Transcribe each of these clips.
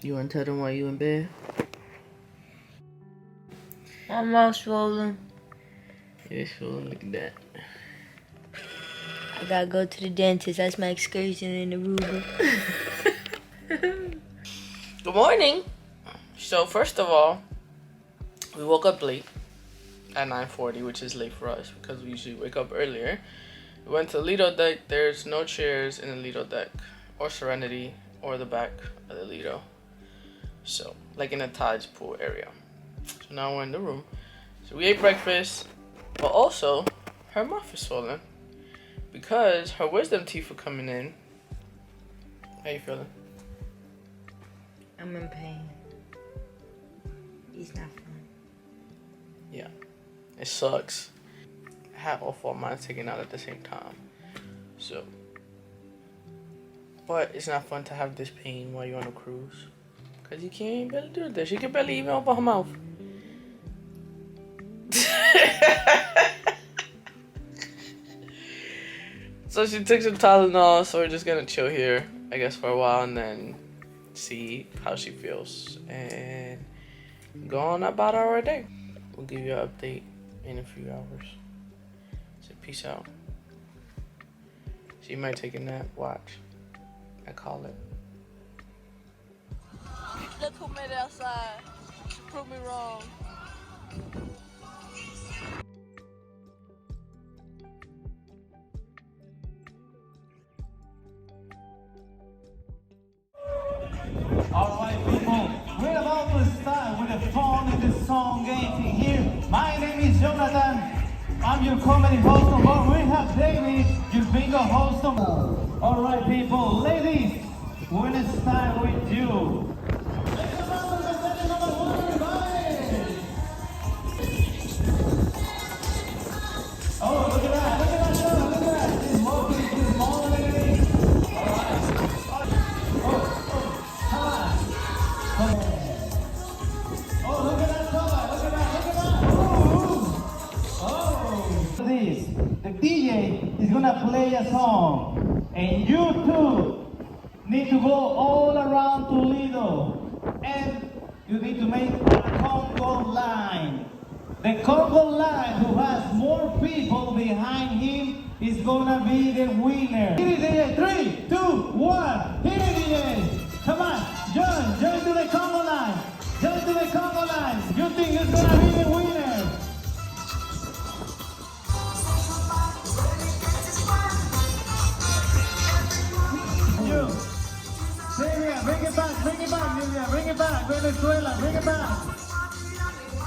You want to tell them why you in bed? My mouth's swollen. It's swollen. Look at that. I gotta go to the dentist. That's my excursion in Aruba. Good morning. So first of all, we woke up late at 9:40, which is late for us because we usually wake up earlier. We went to the Lido deck. There's no chairs in the Lido deck or Serenity or the back of the Lido. So, like in the tides pool area. So now we're in the room. So we ate breakfast, but also her mouth is swollen because her wisdom teeth were coming in. How you feeling? I'm in pain. It's not fun. Yeah, it sucks. I had all four of mine taken out at the same time. So, but it's not fun to have this pain while you're on a cruise. Because you can't barely do this. She can barely even open her mouth. So she took some Tylenol, so we're just gonna chill here, I guess, for a while and then see how she feels. And go on about our day. We'll give you an update in a few hours. So peace out. She might take a nap. Watch. I call it. Look who made it outside. She proved me wrong. Alright people, we're about to start with a fun in the song game thing here. My name is Jonathan. I'm your comedy host on board. We have David, your bingo host on board. Alright people, ladies, we're gonna start with you. Oh, look at that, look at that, look at that. She's walking, she's modeling. Alright. Oh, come on. Oh, look at that, look at that, look at that. Oh. This, the DJ is gonna play a song, and you two need to go all around Toledo, and you need to make a Congo line. The Congo line who has more people behind him is gonna be the winner. Hit it, DJ. 3, 2, 1. Hit it, DJ. Come on, join to the Congo line. Join to the Congo line. You think it's gonna be the winner? You, Silvia, bring it back, Silvia, bring it back, Venezuela, bring it back.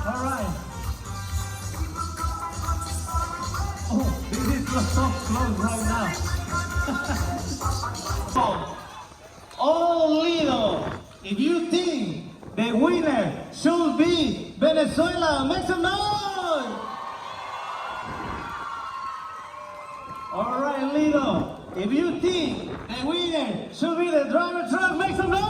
All right. Oh, this is so close right now. Oh, Lido, if you think the winner should be Venezuela, make some noise! All right, Lido, if you think the winner should be the driver truck, make some noise!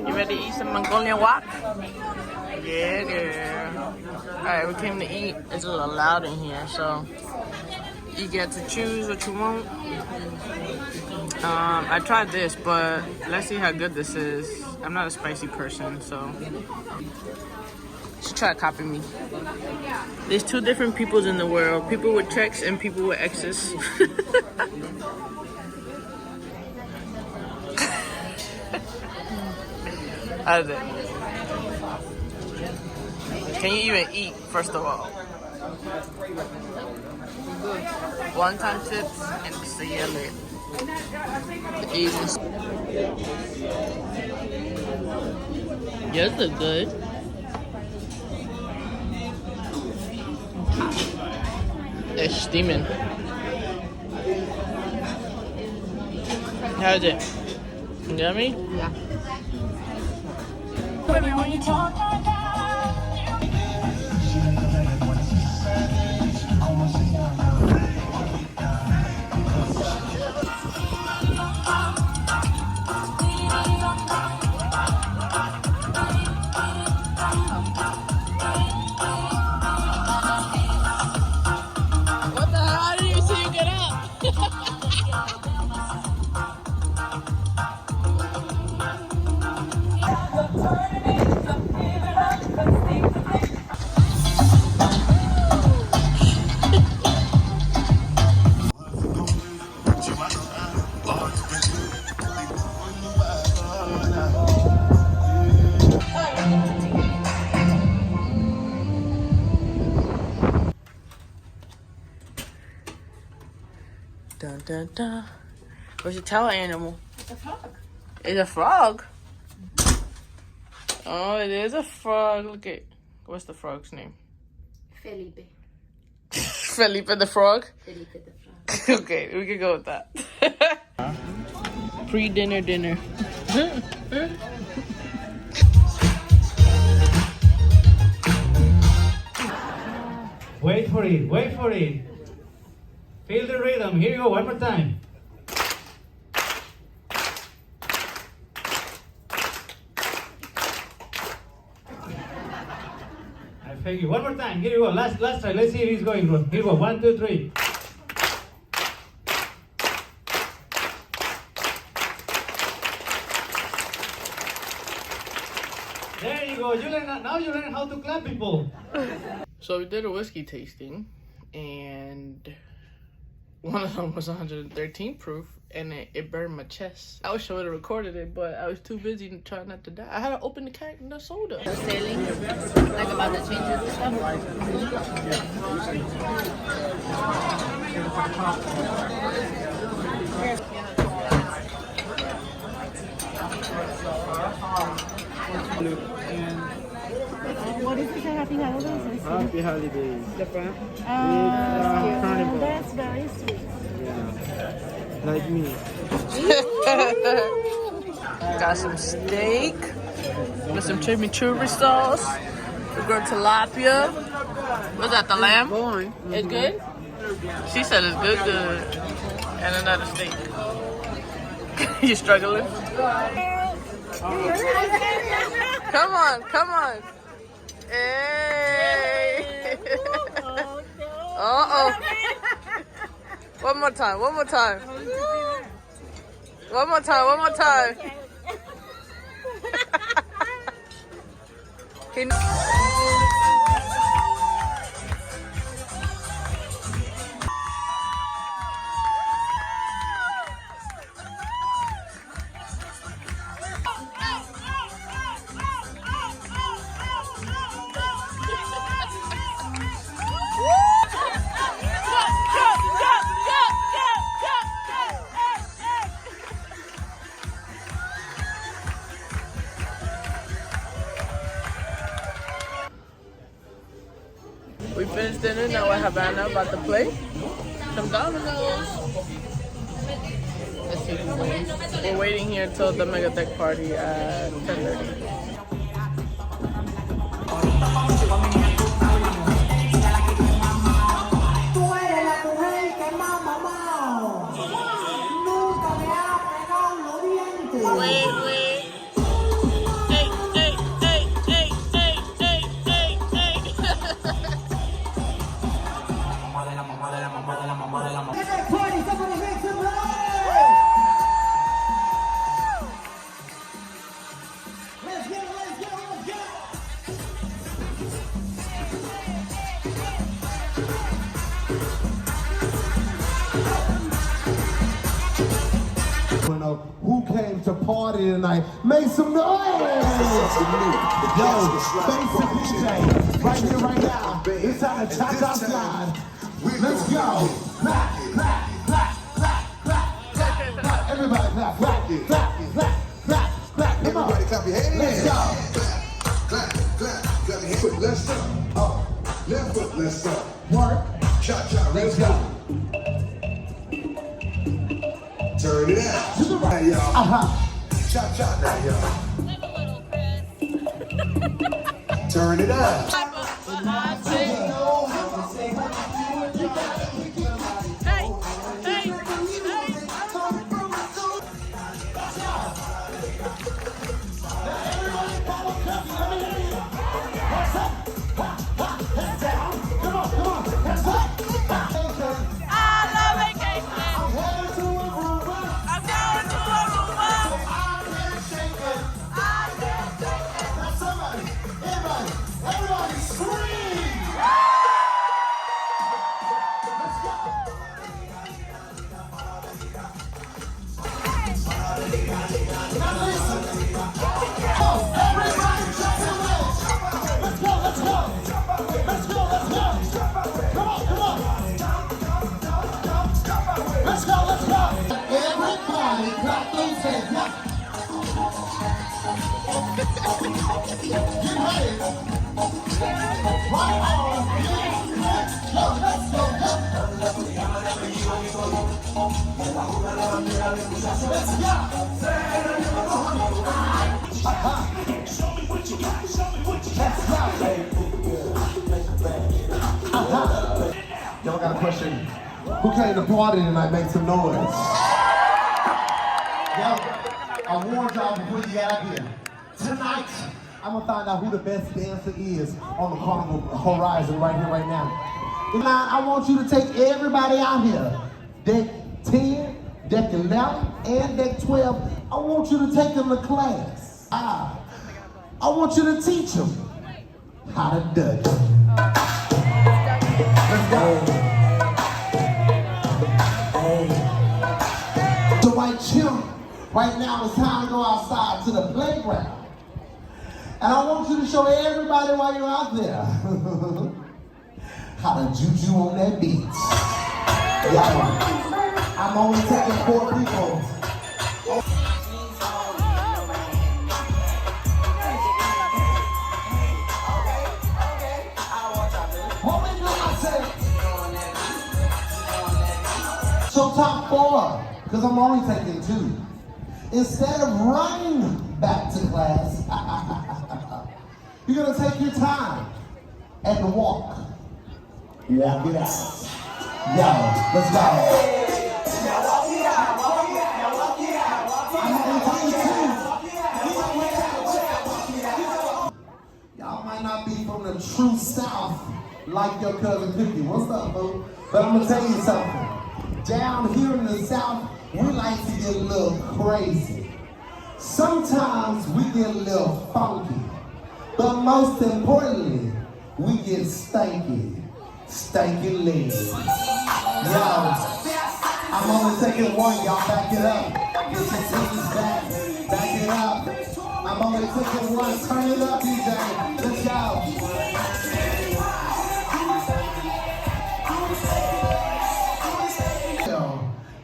You ready to eat some Mongolian wok? Yeah, girl. Alright, we came to eat. It's a little loud in here, so you get to choose what you want. I tried this, but let's see how good this is. I'm not a spicy person, so she tried to copy me. There's two different peoples in the world. People with checks and people with X's. How's it? Can you even eat, first of all? One-time chips and see you later. Easy. Yours look good. It's steaming. How's it? Yummy? Yeah. Baby, when you talk like that. Dun dun dun. What's your tower animal? It's a frog. It's a frog. Oh, it is a frog. Look at what's the frog's name? Felipe. Felipe the frog. Felipe the frog. Okay, we can go with that. Pre-dinner dinner. Wait for it, wait for it. Feel the rhythm. Here you go, one more time. I thank you. One more time. Here you go. Last try. Let's see if he's going. Here you go. 1, 2, 3. There you go. Now you learn how to clap people. So we did a whiskey tasting, and one of them was 113 proof, and it burned my chest. I wish I would have recorded it, but I was too busy trying not to die. I had to open the soda. Sailing, like about the changes and stuff. What is it? Happy holidays? Happy holidays. The front. Carnival. That's very sweet. Yeah. Like me. Got some steak with some chimichurri sauce. We got tilapia. What's that, the lamb? It's good? She said it's good. And another steak. You struggling? Come on. Hey. Uh-oh. One more time. We finished dinner, now we're Havana about to play some dominoes. Let's see who wins. We're waiting here till the Mega Deck party at 10:30. Who came to party tonight? Make some noise! Yo, face the DJ, right here, right now. It's time to cha-cha slide. Let's go. Clap, clap, clap, clap, clap, clap, clap. Everybody clap, clap, clap, clap, clap, clap. Everybody clap your hands. Let's go. Clap, clap, clap your hands. Let's go. Left foot, let's go. Work. Cha-cha, let's go. Turn it out. To the right, y'all. Cha-cha now, y'all. Turn it out. Everybody Get ready. Right on. Let's go. Let's go. Show me what you got. Show me what you got. Let's go. Y'all got a question? Who came to party tonight? Make some noise. Yo, I warned y'all before you got here. Tonight, I'm gonna find out who the best dancer is on the carnival horizon right here, right now. Now, I want you to take everybody out here. Deck 10, deck 11, and deck 12. I want you to take them to class. I want you to teach them how to Dutch. Let's go. So right chill. Right now it's time to go outside to the playground. And I want you to show everybody while you're out there how to juju on that beat. Yeah, I'm only taking 4 people. What we do, I said. So top 4, because I'm only taking 2. Instead of running back to class, you're gonna take your time and walk. Walk it out. Yo, let's go. I'm gonna take you 2. Y'all might not be from the true South like your cousin Cookie. What's up, boo? But I'm gonna tell you something. Down here in the South, we like to get a little crazy. Sometimes we get a little funky. But most importantly, we get stanky. Stanky legs. Yo, I'm only taking 1, y'all back it up. Get your titties back. Back it up. I'm only taking 1. Turn it up, DJ. Let's go.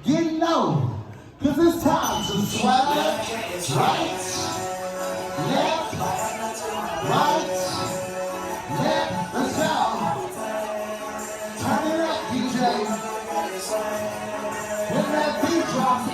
Get low, cause it's time to swag. Right, left, right, left. Let's go. Turn it up, DJ. When that beat drops,